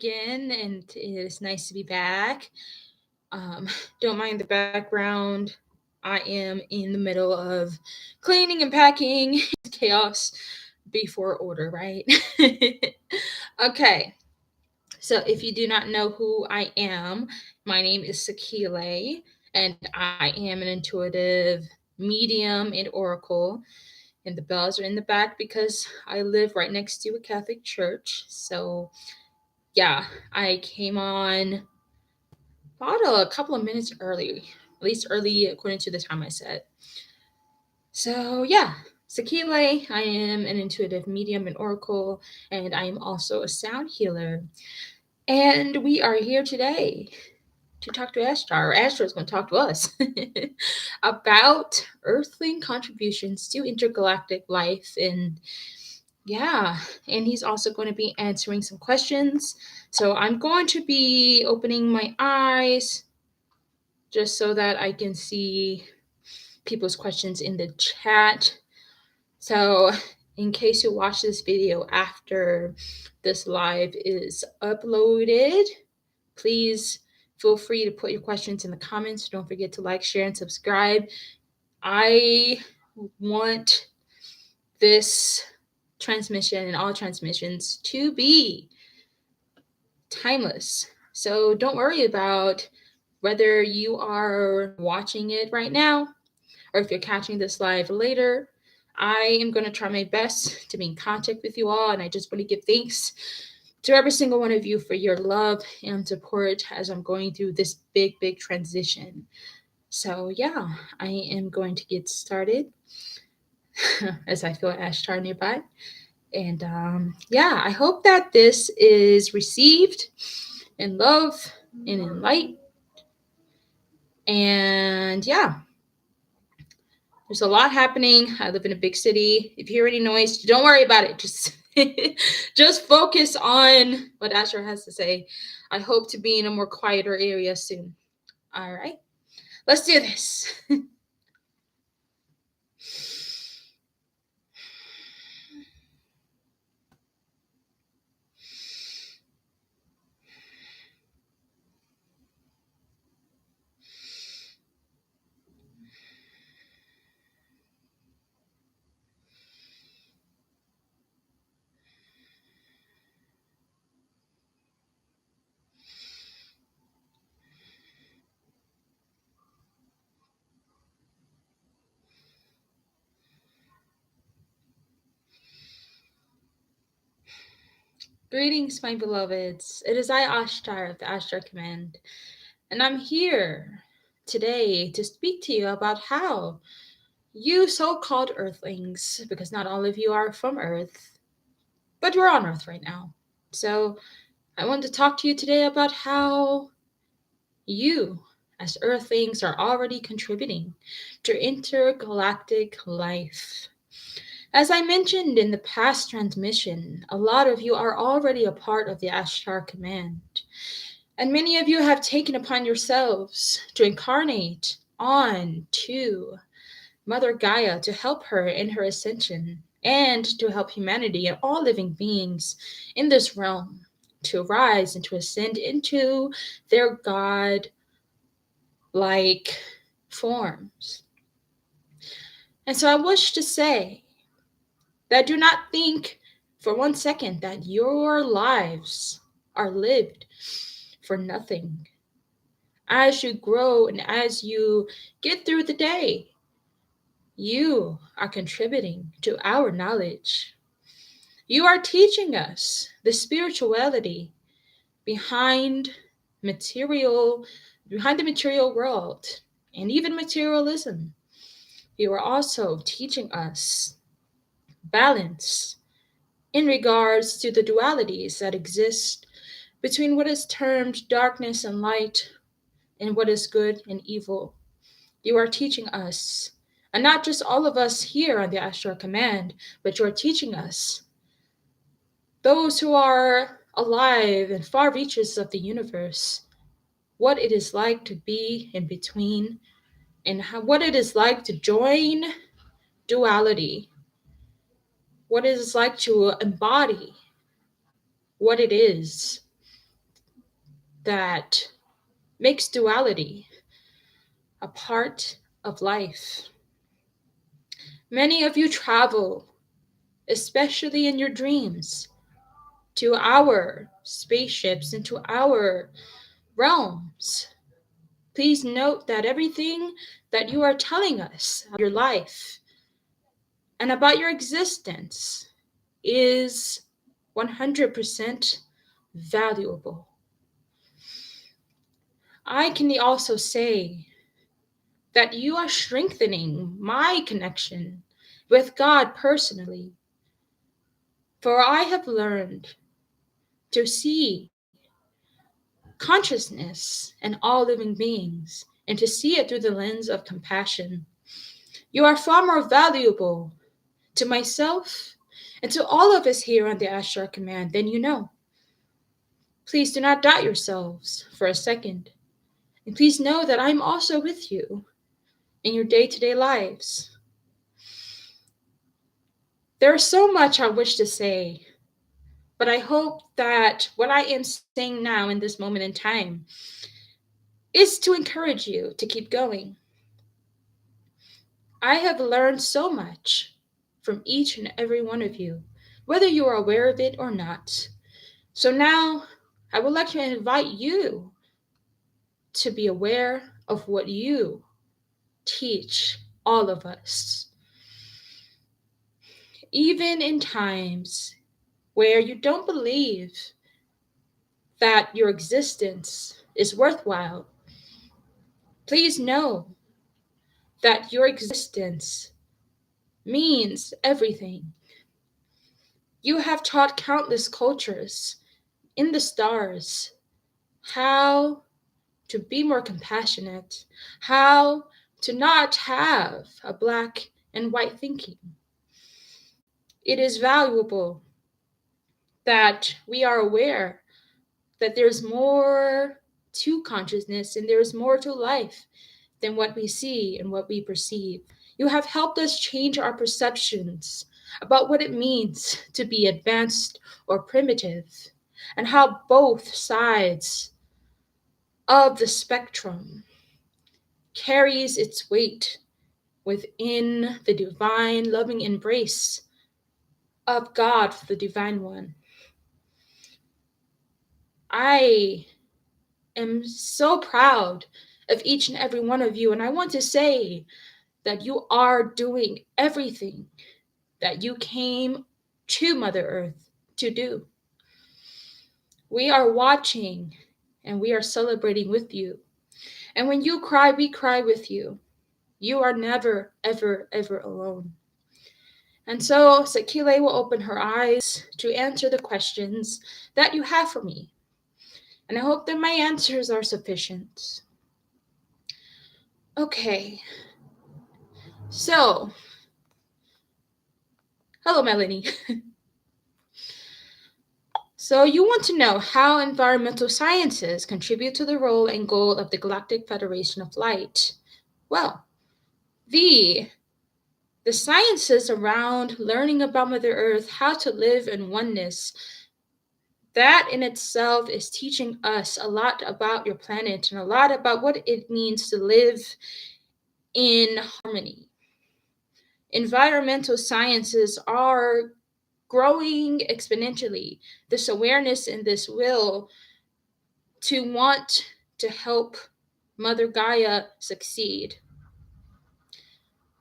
again, and it is nice to be back. Um, don't mind the background. I am in the middle of cleaning and packing. Chaos before order, right? Okay, so if you do not know who I am, my name is Sakile, and I am an intuitive medium and oracle. And the bells are in the back because I live right next to a Catholic church. So yeah, I came on about a couple of minutes early, at least early according to the time I set. So yeah, Sakile, I am an intuitive medium and oracle, and I am also a sound healer. And we are here today to talk to Ashtar, or Ashtar is going to talk to us about Earthling contributions to intergalactic life. And yeah, and he's also going to be answering some questions. So I'm going to be opening my eyes just so that I can see people's questions in the chat. So, in case you watch this video after this live is uploaded, please feel free to put your questions in the comments. Don't forget to like, share, and subscribe. I want this transmission and all transmissions to be timeless. So don't worry about whether you are watching it right now or if you're catching this live later. I am going to try my best to be in contact with you all, and I just want to give thanks to every single one of you for your love and support as I'm going through this big transition. So, yeah, I am going to get started as I feel Ashtar nearby. And yeah, I hope that this is received in love and in light. And yeah, there's a lot happening. I live in a big city. If you hear any noise, don't worry about it. Just focus on what Ashtar has to say. I hope to be in a more quieter area soon. All right, let's do this. Greetings, my beloveds. It is I, Ashtar, of the Ashtar Command, and I'm here today to speak to you about how you so called Earthlings, because not all of you are from Earth, but we're on Earth right now. So I want to talk to you today about how you, as Earthlings, are already contributing to intergalactic life. As I mentioned in the past transmission, a lot of you are already a part of the Ashtar Command, and many of you have taken upon yourselves to incarnate on to Mother Gaia to help her in her ascension and to help humanity and all living beings in this realm to rise and to ascend into their God like forms. And so I wish to say that do not think for 1 second that your lives are lived for nothing. As you grow and as you get through the day, you are contributing to our knowledge. You are teaching us the spirituality behind material, behind the material world, and even materialism. You are also teaching us balance in regards to the dualities that exist between what is termed darkness and light and what is good and evil. You are teaching us, and not just all of us here on the Astral Command, but you are teaching us, those who are alive in far reaches of the universe, what it is like to be in between and what it is like to join duality, what it is like to embody what it is that makes duality a part of life. Many of you travel, especially in your dreams, to our spaceships, into our realms. Please note that everything that you are telling us about your life and about your existence is 100% valuable. I can also say that you are strengthening my connection with God personally, for I have learned to see consciousness in all living beings and to see it through the lens of compassion. You are far more valuable to myself and to all of us here on the Ashtar Command than you know. Please do not doubt yourselves for a second. And please know that I'm also with you in your day to day lives. There is so much I wish to say, but I hope that what I am saying now in this moment in time is to encourage you to keep going. I have learned so much from each and every one of you, whether you are aware of it or not. So now I would like to invite you to be aware of what you teach all of us. Even in times where you don't believe that your existence is worthwhile, please know that your existence means everything. You have taught countless cultures in the stars how to be more compassionate, how to not have a black and white thinking. It is valuable that we are aware that there's more to consciousness and there's more to life than what we see and what we perceive. You have helped us change our perceptions about what it means to be advanced or primitive, and how both sides of the spectrum carries its weight within the divine loving embrace of God, the Divine One. I am so proud of each and every one of you, and I want to say that you are doing everything that you came to Mother Earth to do. We are watching and we are celebrating with you. And when you cry, we cry with you. You are never, ever, ever alone. And so Sakile will open her eyes to answer the questions that you have for me. And I hope that my answers are sufficient. Okay. So, hello, Melanie. So, you want to know how environmental sciences contribute to the role and goal of the Galactic Federation of Light. Well, the sciences around learning about Mother Earth, how to live in oneness, that in itself is teaching us a lot about your planet and a lot about what it means to live in harmony. Environmental sciences are growing exponentially. This awareness and this will to want to help Mother Gaia succeed.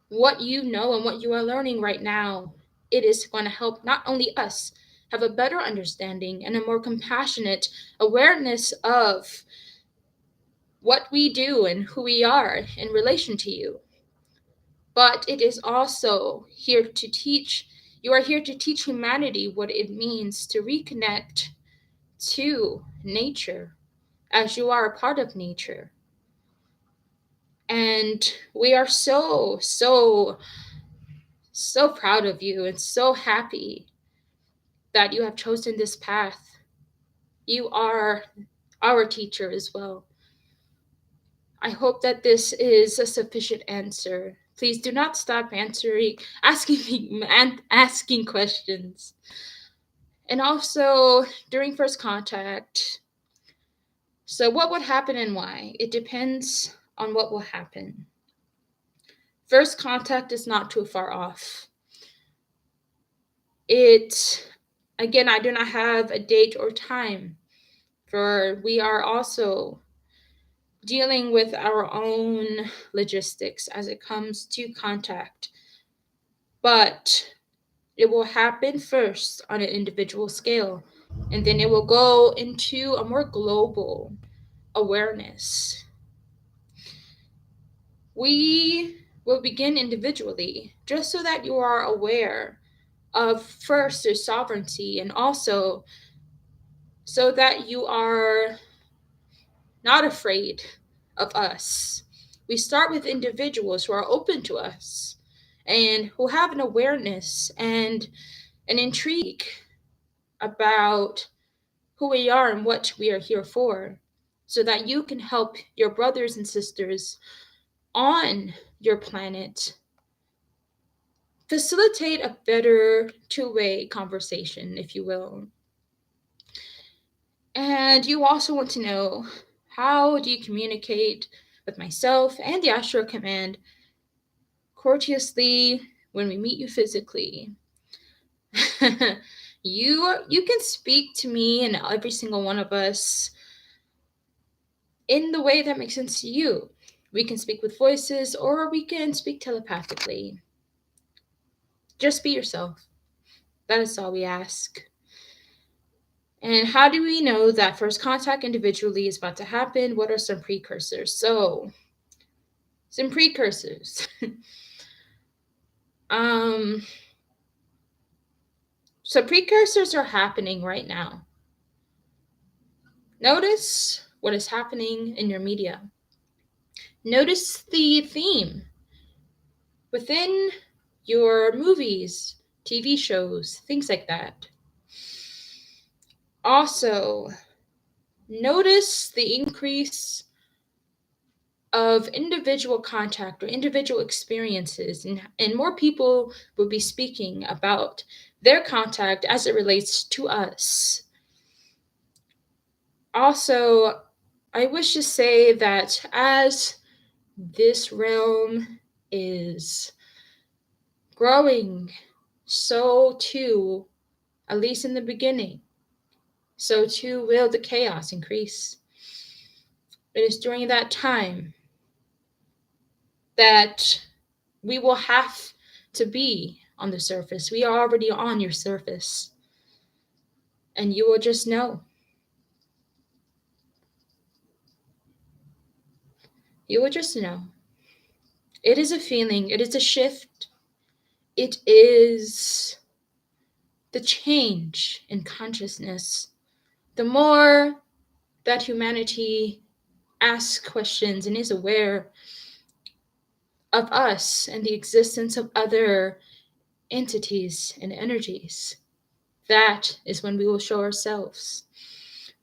What you know and what you are learning right now, it is going to help not only us have a better understanding and a more compassionate awareness of what we do and who we are in relation to you, but it is also here to teach. You are here to teach humanity what it means to reconnect to nature, as you are a part of nature. And we are so, so, so proud of you and so happy that you have chosen this path. You are our teacher as well. I hope that this is a sufficient answer. Please do not stop asking questions. And also, during first contact, So, what would happen and why? It depends on what will happen. First contact is not too far off. It, again, I do not have a date or time, for we are also dealing with our own logistics as it comes to contact. But it will happen first on an individual scale, and then it will go into a more global awareness. We will begin individually, just so that you are aware of first your sovereignty, and also so that you are not afraid of us. We start with individuals who are open to us and who have an awareness and an intrigue about who we are and what we are here for, so that you can help your brothers and sisters on your planet facilitate a better two-way conversation, if you will. And you also want to know, how do you communicate with myself and the Astro Command courteously when we meet you physically? You can speak to me and every single one of us in the way that makes sense to you. We can speak with voices, or we can speak telepathically. Just be yourself. That is all we ask. And how do we know that first contact individually is about to happen? What are some precursors? So, some precursors. um, so precursors are happening right now. Notice what is happening in your media. Notice the theme within your movies, TV shows, things like that. Also, notice the increase of individual contact or individual experiences, and more people will be speaking about their contact as it relates to us. Also, I wish to say that as this realm is growing, so too, at least in the beginning, so too will the chaos increase. It is during that time that we will have to be on the surface. We are already on your surface. And you will just know. You will just know. It is a feeling, it is a shift, it is the change in consciousness. The more that humanity asks questions and is aware of us and the existence of other entities and energies, that is when we will show ourselves.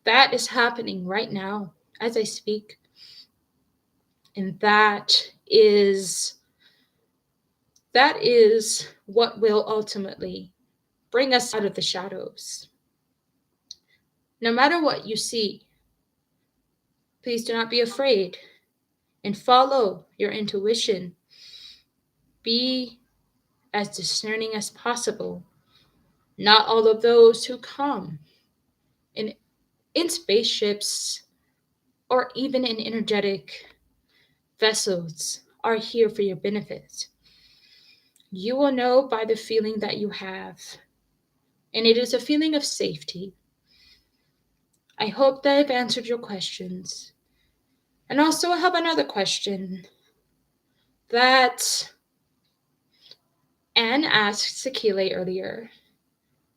That is happening right now as I speak. And that is what will ultimately bring us out of the shadows. No matter what you see, please do not be afraid and follow your intuition. Be as discerning as possible. Not all of those who come in spaceships or even in energetic vessels are here for your benefit. You will know by the feeling that you have, and it is a feeling of safety. I hope that I've answered your questions. And also, I have another question that Anne asked Sakile earlier.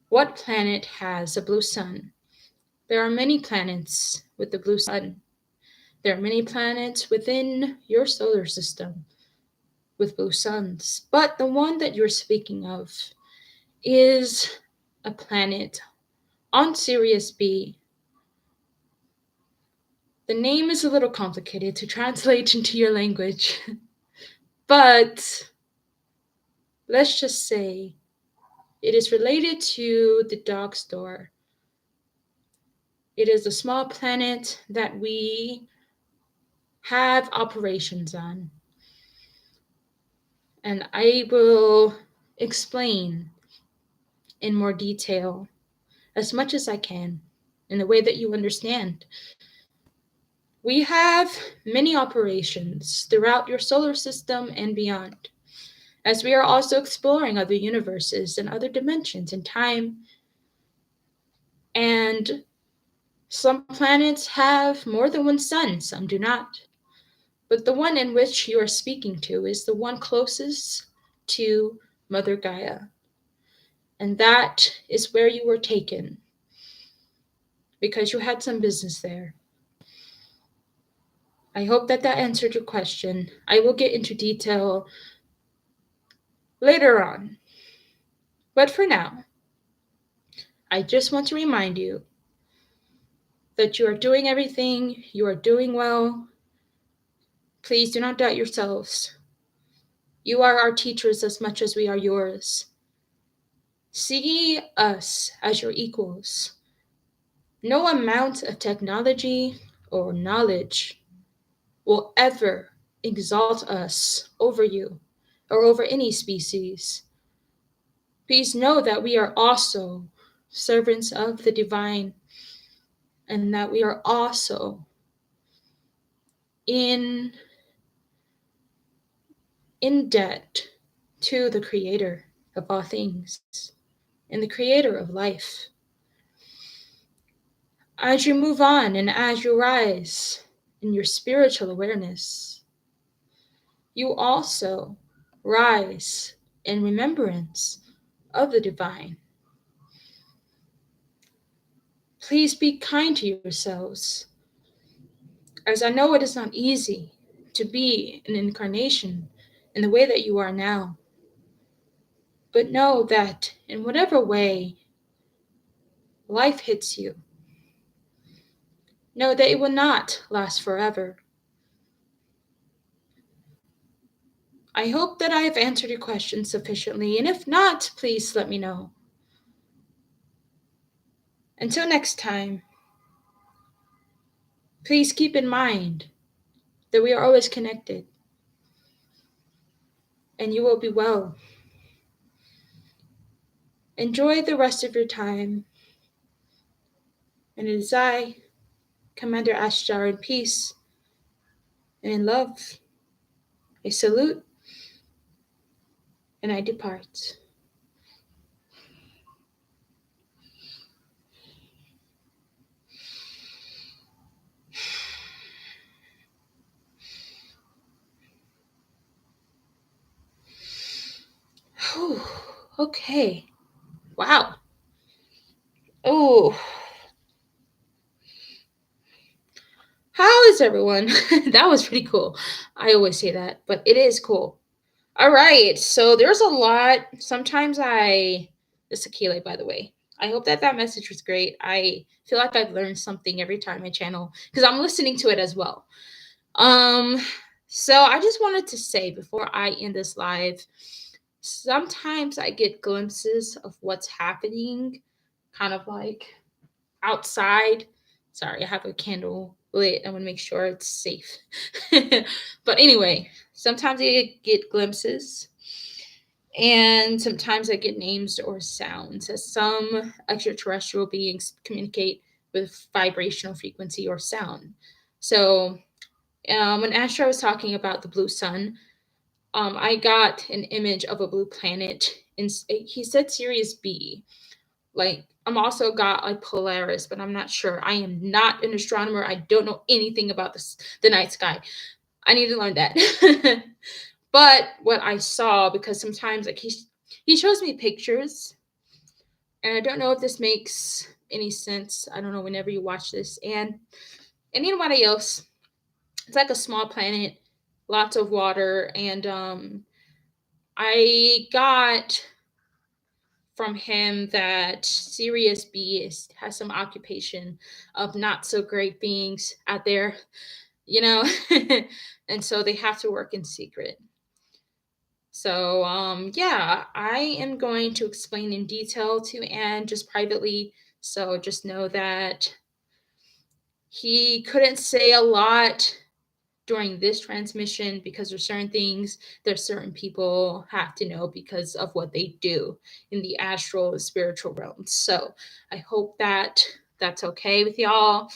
What planet has a blue sun? There are many planets with the blue sun. There are many planets within your solar system with blue suns. But the one that you're speaking of is a planet on Sirius B. The name is a little complicated to translate into your language, but let's just say it is related to the dog store. It is a small planet that we have operations on. And I will explain in more detail as much as I can in the way that you understand. We have many operations throughout your solar system and beyond, as we are also exploring other universes and other dimensions in time. And some planets have more than one sun, some do not. But the one in which you are speaking to is the one closest to Mother Gaia. And that is where you were taken because you had some business there. I hope that that answered your question. I will get into detail later on. But for now, I just want to remind you that you are doing everything, you are doing well. Please do not doubt yourselves. You are our teachers as much as we are yours. See us as your equals. No amount of technology or knowledge will ever exalt us over you or over any species. Please know that we are also servants of the divine and that we are also in in debt to the creator of all things and the creator of life. As you move on and as you rise in your spiritual awareness, you also rise in remembrance of the divine. Please be kind to yourselves, as I know it is not easy to be an incarnation in the way that you are now. But know that in whatever way life hits you, know that it will not last forever. I hope that I have answered your question sufficiently, and if not, please let me know. Until next time, please keep in mind that we are always connected, and you will be well. Enjoy the rest of your time, and it is I, Commander Ashtar, in peace and in love. I salute, and I depart. Whew, okay. Wow. Oh, how is everyone? That was pretty cool. I always say that, but it is cool. All right, so there's a lot. Sometimes this is Akile, by the way. I hope that that message was great. I feel like I've learned something every time I channel because I'm listening to it as well. Um, so I just wanted to say before I end this live, sometimes I get glimpses of what's happening, kind of like outside. Sorry, I have a candle lit. I want to make sure it's safe. But anyway, sometimes I get glimpses, and sometimes I get names or sounds as some extraterrestrial beings communicate with vibrational frequency or sound. So, when Astra was talking about the blue sun, I got an image of a blue planet, and he said Sirius B. Like, I'm also got like Polaris, but I'm not sure. I am not an astronomer. I don't know anything about the night sky. I need to learn that. But what I saw, because sometimes like he shows me pictures, and I don't know if this makes any sense. I don't know whenever you watch this, and anybody else, it's like a small planet, lots of water, and I got from him that Sirius B has some occupation of not so great beings out there, you know, and so they have to work in secret. So, yeah, I am going to explain in detail to Anne just privately. So just know that He couldn't say a lot during this transmission because there's certain things that certain people have to know because of what they do in the astral and spiritual realms. So I hope that that's okay with y'all.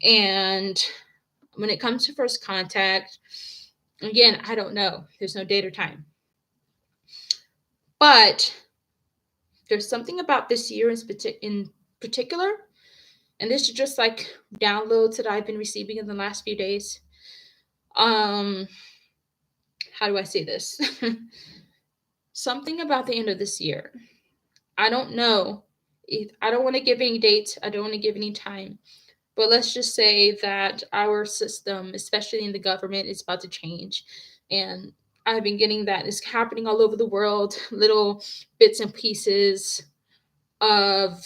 And when it comes to first contact, again, I don't know. There's no date or time. But there's something about this year in particular, and this is just like downloads that I've been receiving in the last few days. Um, how do I say this? Something about the end of this year. I don't know. I don't want to give any dates. I don't want to give any time. But let's just say that our system, especially in the government, is about to change. And I've been getting that it's happening all over the world, bits and pieces of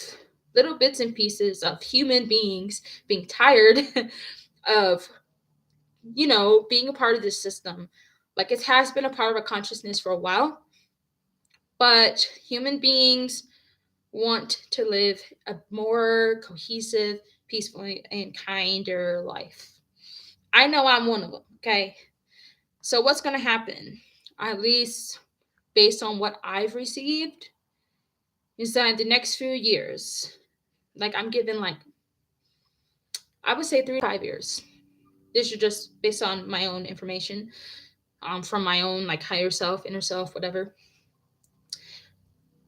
little bits and pieces of human beings being tired of, being a part of this system. Like it has been a part of our consciousness for a while, but human beings want to live a more cohesive, peaceful, and kinder life. I know I'm one of them, okay? So, what's going to happen, at least based on what I've received, is that in the next few years, like I'm given, like, I would say 3 to 5 years. This is just based on my own information, from my own, like, higher self, inner self, whatever.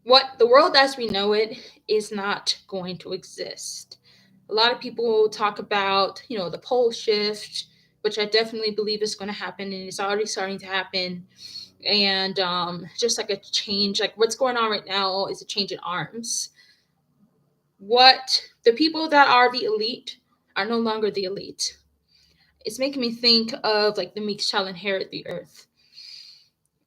What the world as we know it is not going to exist. A lot of people talk about, the pole shift, which I definitely believe is going to happen and it's already starting to happen. And just like a change, like what's going on right now is a change in arms. What the people that are the elite are no longer the elite. It's making me think of like the meek shall inherit the earth.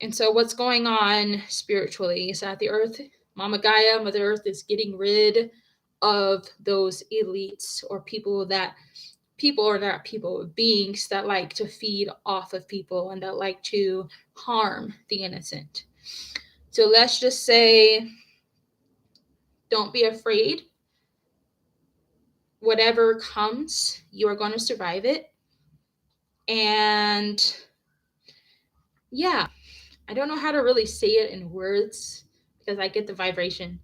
And so, what's going on spiritually is that the earth, Mama Gaia, Mother Earth, is getting rid of those elites or beings that like to feed off of people and that like to harm the innocent. So, let's just say, don't be afraid. Whatever comes, you are going to survive it. And yeah, I don't know how to really say it in words because I get the vibration.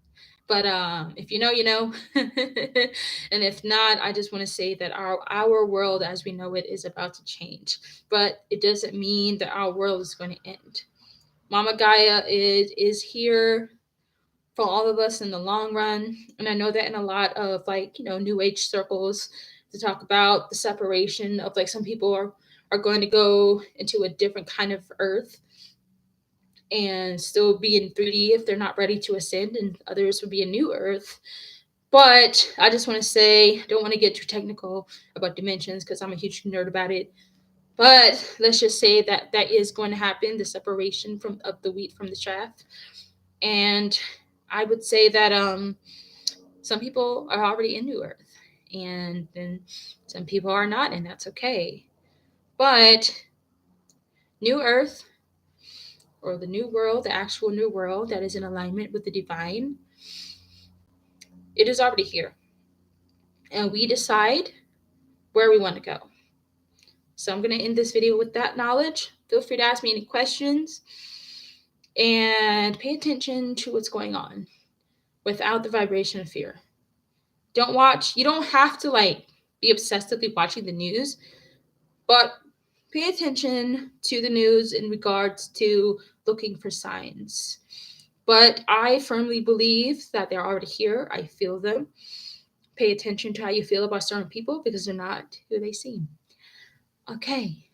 But if you know, you know. And if not, I just want to say that our world as we know it is about to change. But it doesn't mean that our world is going to end. Mama Gaia is here for all of us in the long run. And I know that in a lot of like, new age circles to talk about the separation of like some people are going to go into a different kind of earth and still be in 3D if they're not ready to ascend, and others would be a new earth. But I just want to say, I don't want to get too technical about dimensions because I'm a huge nerd about it. But let's just say that that is going to happen, the separation of the wheat from the chaff. And I would say that some people are already in New Earth, and then some people are not, and that's okay. But New Earth, or the new world, the actual new world that is in alignment with the divine, it is already here. And we decide where we want to go. So I'm going to end this video with that knowledge. Feel free to ask me any questions and pay attention to what's going on without the vibration of fear. You don't have to like be obsessively watching the news, but pay attention to the news in regards to looking for signs. But I firmly believe that they're already here. I feel them. Pay attention to how you feel about certain people because they're not who they seem. Okay,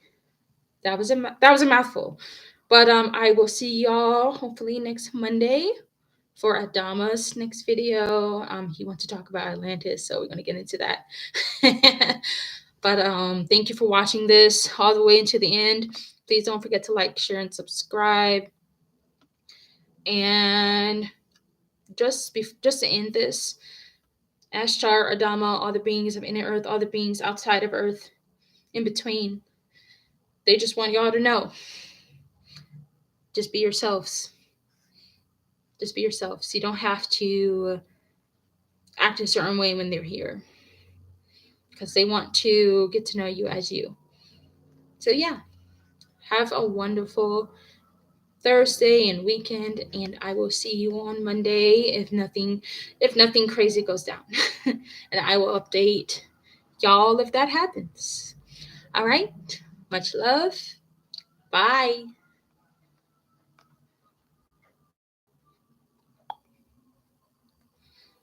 that was a mouthful, but I will see y'all hopefully next Monday for Adama's next video. He wants to talk about Atlantis, so we're gonna get into that. But thank you for watching this all the way into the end. Please don't forget to like, share, and subscribe. And just to end this, Ashtar, Adama, all the beings of inner Earth, all the beings outside of Earth, in between, they just want y'all to know. Just be yourselves. Just be yourselves. You don't have to act a certain way when they're here. because they want to get to know you as you. So yeah, have a wonderful Thursday and weekend, and I will see you on Monday if nothing crazy goes down. And I will update y'all if that happens. All right. Much love. Bye.